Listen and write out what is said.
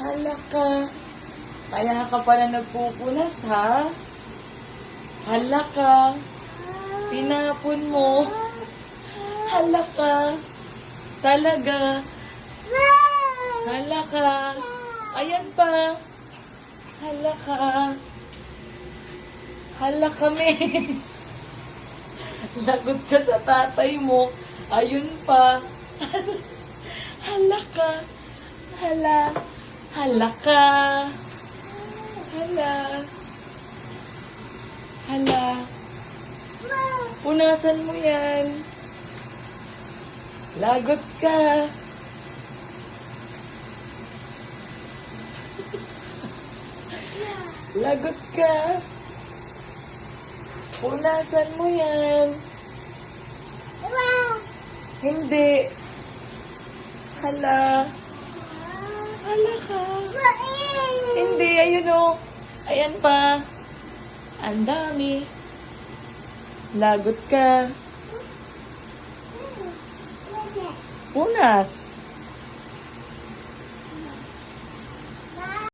Hala ka. Kaya ka pala nagpupunas, ha? Hala ka. Tinapon mo. Hala ka. Talaga. Hala ka. Ayan pa. Hala ka. Hala kami. Lagot ka sa tatay mo. Ayun pa. Hala ka. Hala. Hala ka. Hala. Hala. Punasan mo yan. Lagot ka. Lagot ka. Punasan mo yan. Hindi. Hala. Hala ka. Hindi, ayun o. Ayan pa. Ang dami. Lagot ka. Punas.